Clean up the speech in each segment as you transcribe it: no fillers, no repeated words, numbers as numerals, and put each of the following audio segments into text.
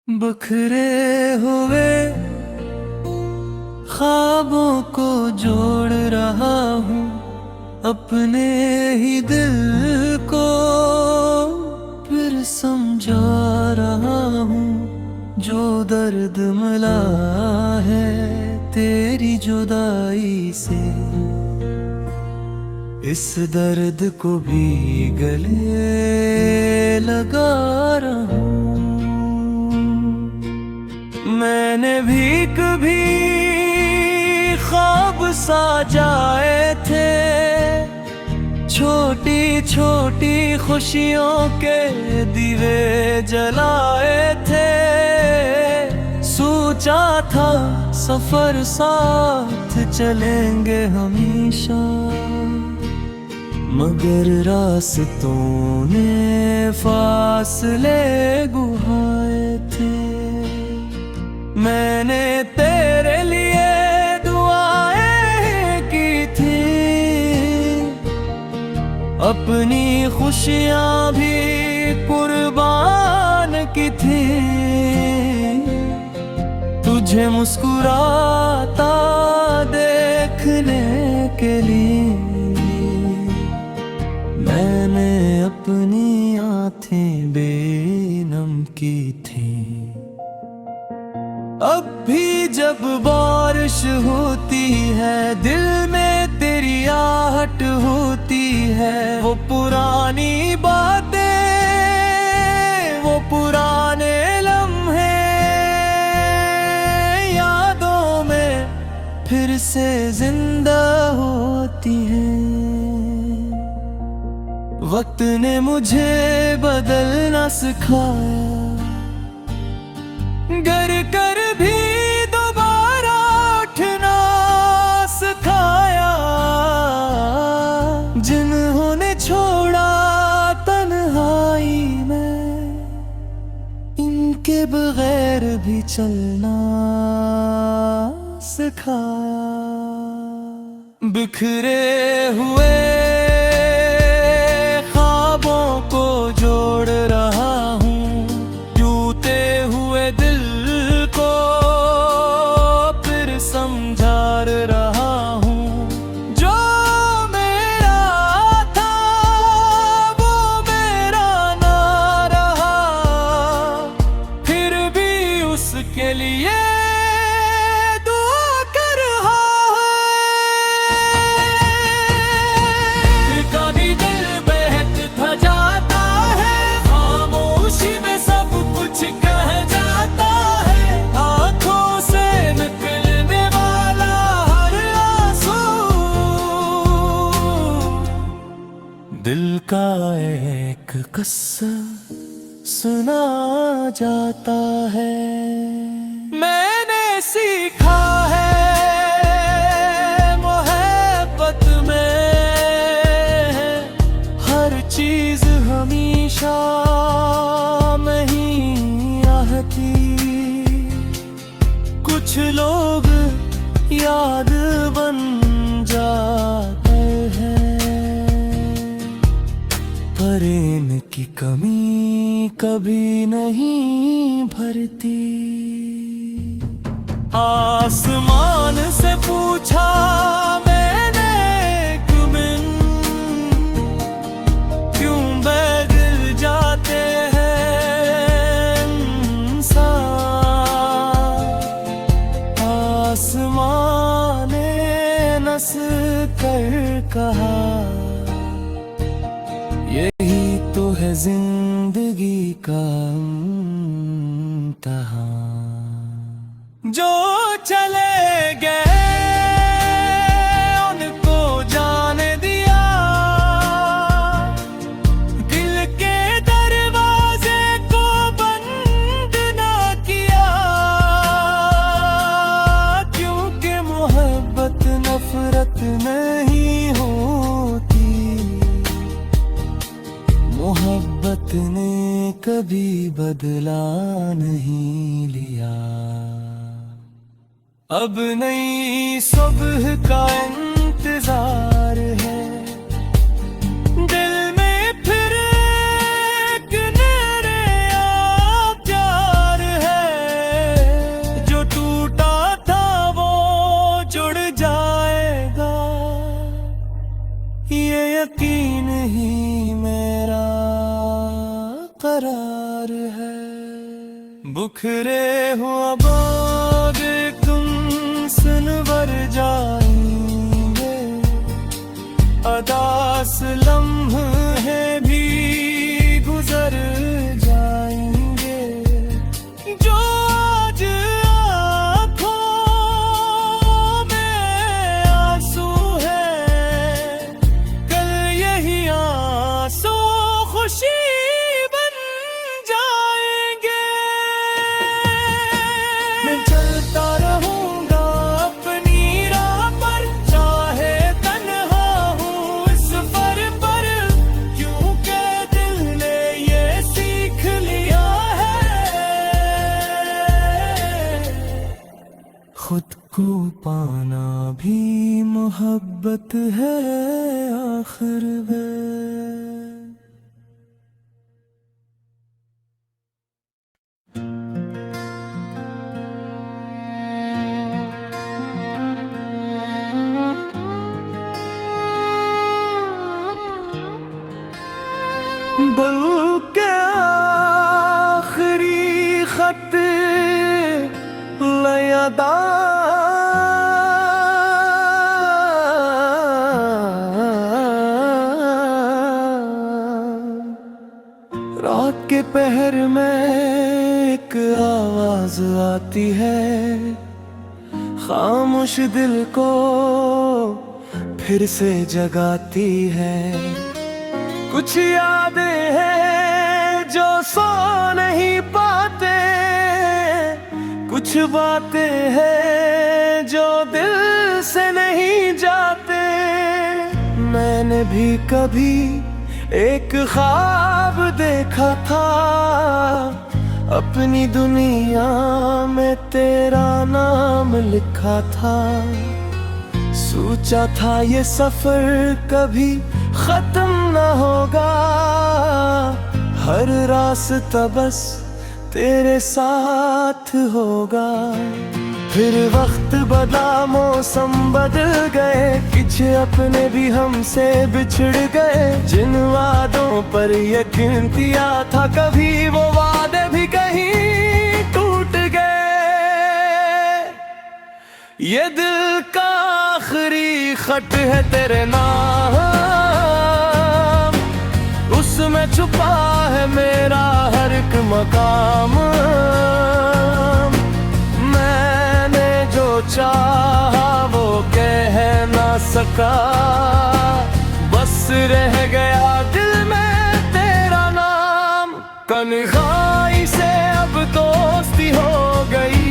बिखरे हुए ख्वाबों को जोड़ रहा हूँ अपने ही दिल को फिर समझा रहा हूँ जो दर्द मिला है तेरी जुदाई से। इस दर्द को भी गले लगा रहा हूँ। मैंने भी कभी ख्वाब सजाए थे, छोटी छोटी खुशियों के दिए जलाए थे। सोचा था सफर साथ चलेंगे हमेशा, मगर रास्तों ने फासले गुहाए थे। मैंने तेरे लिए दुआएं की थी, अपनी खुशियां भी कुर्बान की थी। तुझे मुस्कुराता देखने के लिए मैंने अपनी आँखें बेनम की थी। अब भी जब बारिश होती है दिल में तेरी आहट होती है। वो पुरानी बातें, वो पुराने लम्हे यादों में फिर से जिंदा होती हैं। वक्त ने मुझे बदलना सिखाया, गर कर भी दोबारा उठना सिखाया। जिन्होंने छोड़ा तन्हाई में, इनके बगैर भी चलना सिखाया। बिखरे हुए ख्वाबों को जोड़ रहा हूँ, टूटे हुए दिल को फिर समझा रहा हूँ। जो मेरा था वो मेरा ना रहा, फिर भी उसके लिए दुआ कर रहा है। कभी दिल बहक था जाता है, खामोशी में सब कुछ कह जाता है। आंखों से निकलने वाला हर आंसू दिल का एक किस्सा सुना जाता है। मैंने सीखा है मोहब्बत में हर चीज हमेशा नहीं आती। कुछ लोग याद बन जाते हैं, पर इनकी कमी कभी नहीं भरती। आसमान से पूछा मैंने क्यों क्यों बदल जाते हैं इंसान। आसमान ने नस कर कहा, यही तो है जिंदगी का इम्तिहान। जो चले गए उनको जाने दिया, दिल के दरवाजे को बंद ना किया। क्योंकि मोहब्बत नफरत नहीं होती, मोहब्बत ने कभी बदला नहीं लिया। अब नई सुबह का इंतजार है, दिल में फिर एक नया प्यार है। बुखरे हुआ बाग एक तुम सनवर जाएंगे, अदास लम्हे भी गुजर जाएंगे। जो आज आँखों में आंसू है, कल यही आंसू खुशी बन जाएंगे। मैं चलता रहूंगा अपनी राह पर, चाहे तन्हा हूँ इस सफर पर, क्योंकि दिल ने ये सीख लिया है, खुद को पाना भी मोहब्बत है आखिर में। बल्कि आखिरी खत लयदा रात के पहर में एक आवाज आती है, खामोश दिल को फिर से जगाती है। कुछ यादें हैं जो सो नहीं पाते, कुछ बातें हैं जो दिल से नहीं जाते। मैंने भी कभी एक ख्वाब देखा था, अपनी दुनिया में तेरा नाम लिखा था। सोचा था ये सफर कभी खत्म न होगा, हर रास्ता बस तेरे साथ होगा। फिर वक्त बदला, मौसम बदल गए, कुछ अपने भी हमसे बिछड़ गए। जिन वादों पर यकीन किया था कभी, वो वादे भी कहीं टूट गए। ये दिल का आखिरी खत है तेरे नाम, उसमें छुपा है मेरा हर एक मकाम। मैंने जो चाहा वो कह ना सका, बस रह गया दिल में तेरा नाम। कन्हाई से अब दोस्ती हो गई,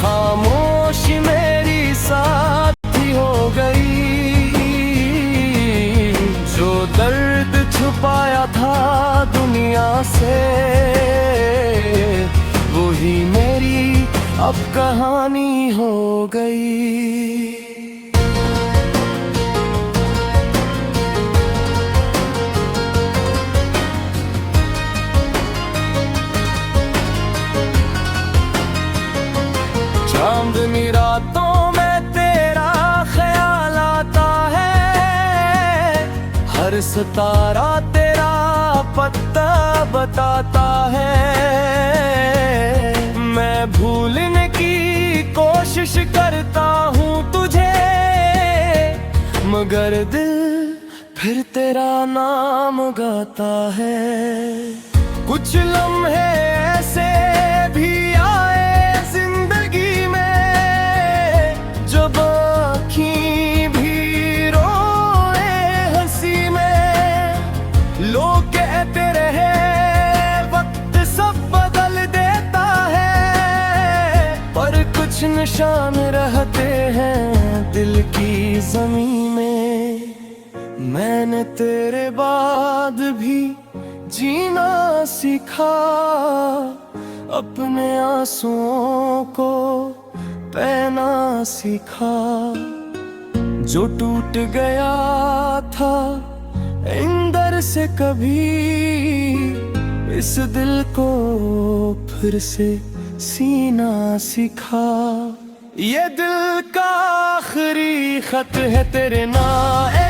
खामोशी मेरी साथी हो गई। जो दर्द छुपाया था दुनिया से, वही मेरी अब कहानी हो गई। चांदनी रातों में तेरा ख्याल आता है, हर सितारा तेरा पता बताता है। मैं भूलने की कोशिश करता हूँ तुझे, मगर दिल फिर तेरा नाम गाता है। कुछ लम्हे ऐसे भी आए जिंदगी में, जब आँखें भी रोए हंसी में। लोग कहते रहे वक्त सब बदल देता है, पर कुछ निशान रहते हैं दिल की जमीन में। मैंने तेरे बाद भी जीना सीखा, अपने आंसुओं को पहना सीखा। जो टूट गया था अंदर से कभी, इस दिल को फिर से सीना सीखा। ये दिल का आखिरी खत है तेरे नाम,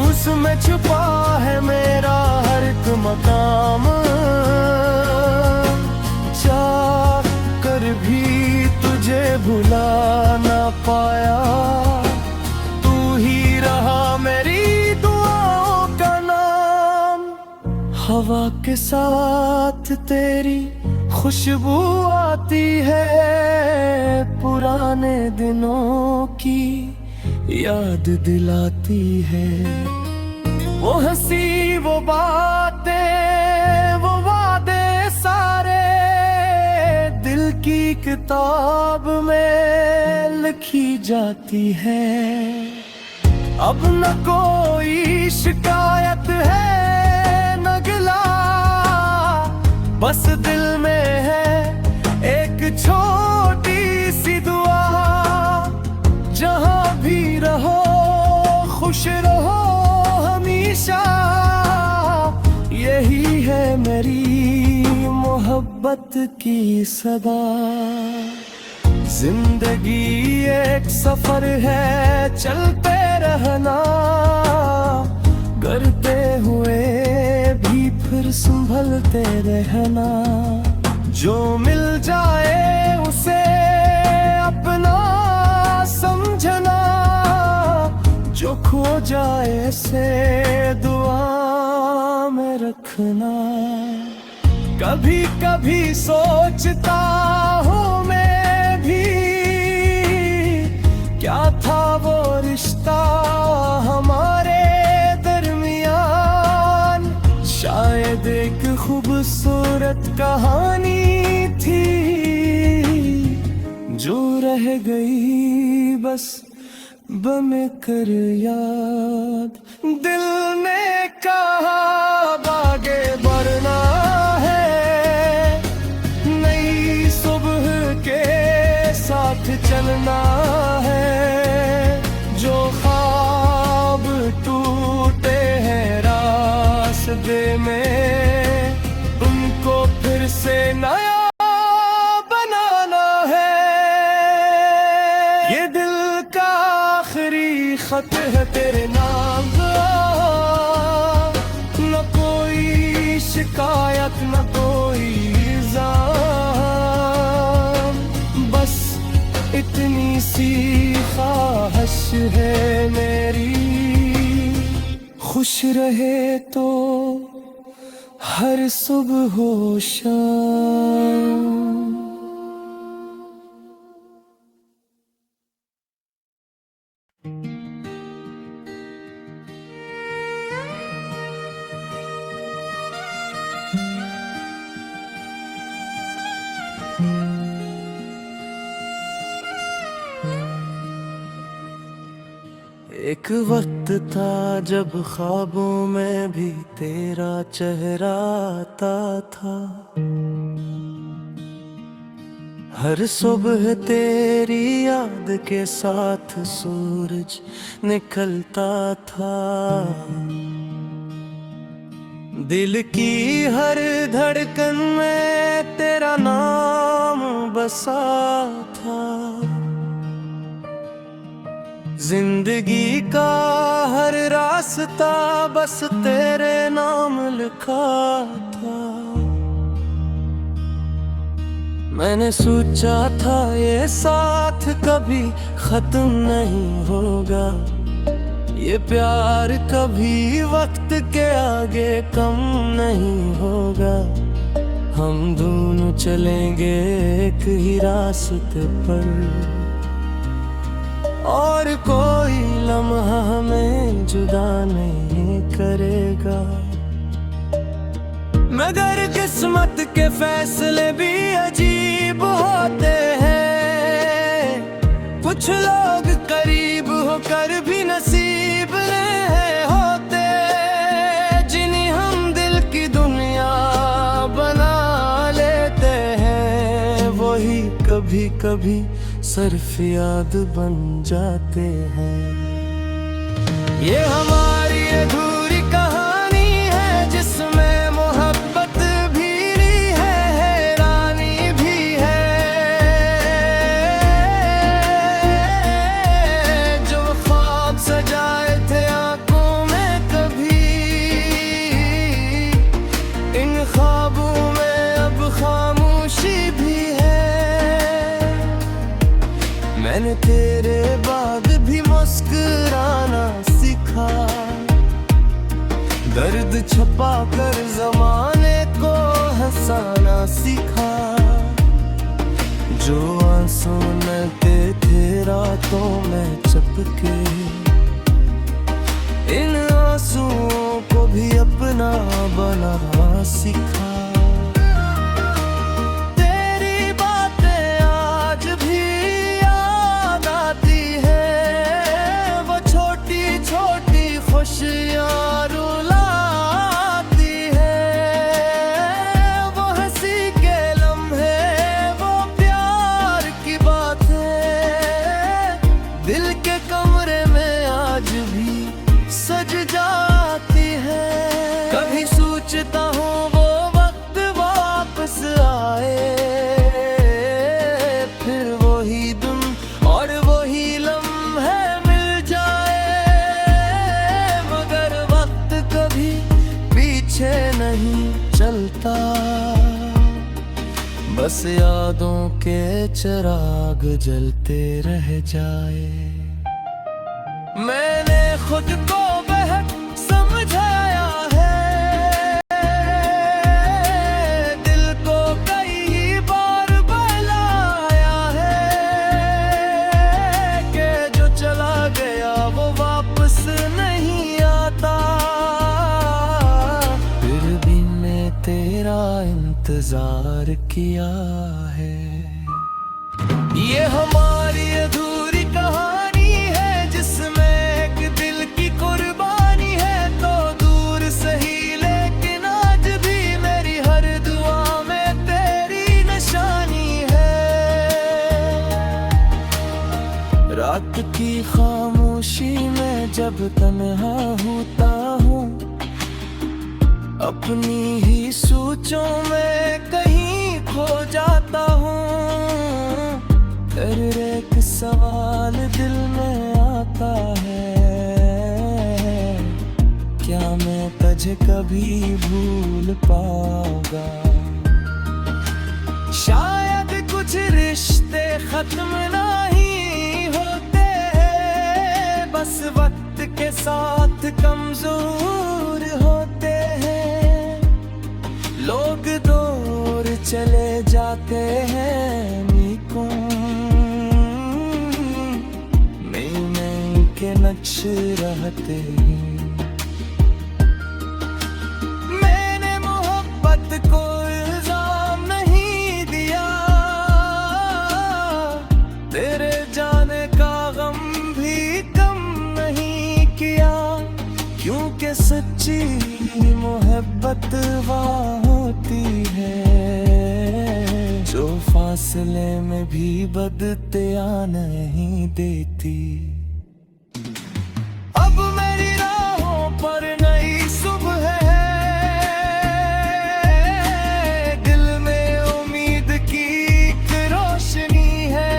उसमें छुपा है मेरा हर एक मकान। हवा के साथ तेरी खुशबू आती है, पुराने दिनों की याद दिलाती है। वो हंसी, वो बातें, वो वादे सारे दिल की किताब में लिखी जाती है। अब न कोई शिकायत है न गिला, बस दिल में है एक छोटी सी दुआ। जहां भी रहो खुश रहो हमेशा, यही है मेरी मोहब्बत की सदा। जिंदगी एक सफर है चलते रहना, करते हुए भी फिर संभलते रहना। जो मिल जाए उसे अपना समझना, जो खो जाए से दुआ में रखना। कभी कभी सोचता हूँ मैं भी, क्या था वो रिश्ता हमारे दरमियान। शायद एक खूबसूरत कहानी थी जो रह गई बस बम कर याद। दिल ने कहा आगे बढ़ना है, नई सुबह के साथ चलना है। जो ख्वाब टूटे हैं रास्ते में, उनको फिर से नया बनाना है। ये दिल का आखिरी खत है तेरे नाम का, न कोई शिकायत न कोई इल्जाम। बस इतनी सी ख्वाहिश है मेरी, खुश रहे तो हर सुबह हो शाम। एक वक्त था जब ख्वाबों में भी तेरा चेहरा आता था। हर सुबह तेरी याद के साथ सूरज निकलता था। दिल की हर धड़कन में तेरा नाम बसा था। जिंदगी का हर रास्ता बस तेरे नाम लिखा था। मैंने सोचा था ये साथ कभी खत्म नहीं होगा, ये प्यार कभी वक्त के आगे कम नहीं होगा। हम दोनों चलेंगे एक ही रास्ते पर, और कोई लम्हा हमें जुदा नहीं करेगा। मगर किस्मत के फैसले भी अजीब होते हैं। कुछ लोग करीब होकर भी नसीब नहीं होते, जिन्हें हम दिल की दुनिया बना लेते हैं। वही कभी कभी सिर्फ याद बन जाते हैं। ये हमारी अधूरी कहानी है जिसमें मोहब्बत भी है, हैरानी भी है। जो ख्वाब सजाए थे आंखों में कभी, इन ख्वाबों में अब खामोशी भी है। मैंने तेरे बाद भी मुस्कुराना सीखा, दर्द छुपा कर ज़माने बरसाना सीखा। जो आंसू नहते थे रातों में चपके, इन आंसुओं को भी अपना बनाना सीखा। तेरी बातें आज भी याद आती है, वो छोटी छोटी खुशियाँ रुलाती है। वो हंसी के लम्हे, वो प्यार की बातें दिल के कमरे में आज भी सज जाती है। कभी सोचता हूँ वो वक्त वापस आए, फिर वही दिन और वही लम्हे मिल जाए। मगर वक्त कभी पीछे नहीं चलता, बस यादों के चिराग जलते रह जाए। मैंने खुद को बेहद समझाया है, दिल को कई बार बहलाया है, कि जो चला गया वो वापस नहीं आता। फिर भी मैं तेरा इंतजार किया है। ये हमारी अधूरी कहानी है, जिसमें एक दिल की कुर्बानी है। तो दूर सही लेकिन आज भी मेरी हर दुआ में तेरी निशानी है। रात की खामोशी में जब तन्हा होता हूँ, अपनी ही सोचों में कहीं खो जाता हूँ। हर एक सवाल दिल में आता है, क्या मैं तुझे कभी भूल पाऊंगा। शायद कुछ रिश्ते खत्म नहीं होते हैं, बस वक्त के साथ कमजोर होते हैं। लोग दूर चले जाते हैं, के नक्श रहते हैं। मैंने मोहब्बत को इल्जाम नहीं दिया, तेरे जाने का गम भी कम नहीं किया। क्योंकि सच्ची मोहब्बत वहाँ होती है, जो फासले में भी बदतिया नहीं देती। अब मेरी राहों पर नई सुबह है, दिल में उम्मीद की एक रोशनी है।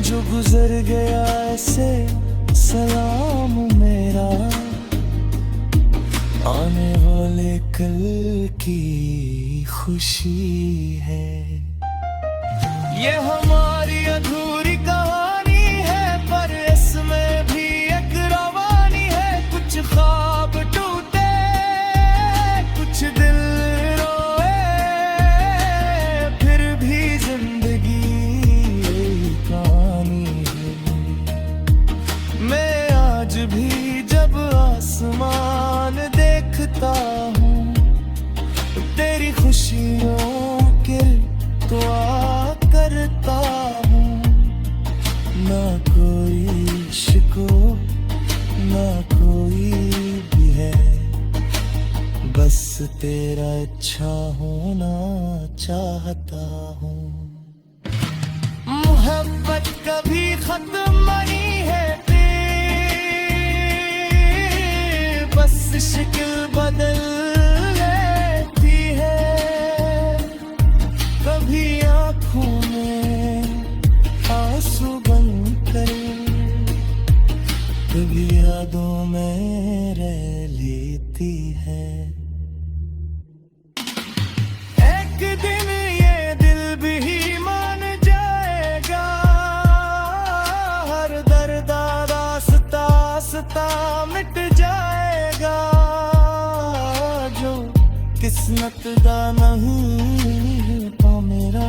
जो गुजर गया ऐसे सलाम मेरा, आने वाले कल की खुशी है। ये हमारी अधूरी कहानी है, पर इसमें भी एक रवानी है। कुछ ख्वाब टूटे, कुछ दिल रोए, फिर भी जिंदगी कहानी है। मैं आज भी जब आसमान देखता हूँ, तेरी खुशियों के दुआ करता हूँ। ना कोई शिको ना कोई भी है, बस तेरा अच्छा होना चाहता हूँ। मोहब्बत कभी खत्म नहीं है, बस शक्ल बदल लेती है। कभी आँखों में आंसू बनकर, कभी यादों में रह लेती है। एक दिन ये दिल भी मान जाएगा, हर दर्द रास्ता मिट जाएगा। जो किस्मत दा नहीं पा मेरा,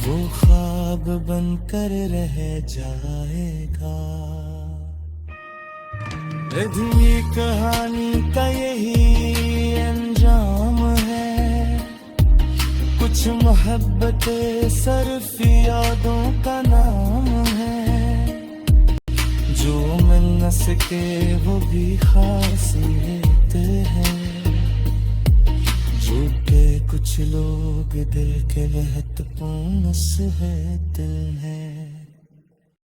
वो ख्वाब बनकर रह जाएगा। अधूरी कहानी का यही अंजाम है, कुछ मोहब्बत सिर्फ यादों का नाम है, जो मिल न सके वो भी खासियत है, जो के कुछ लोग दिल के महत्वपूर्ण से दिल है।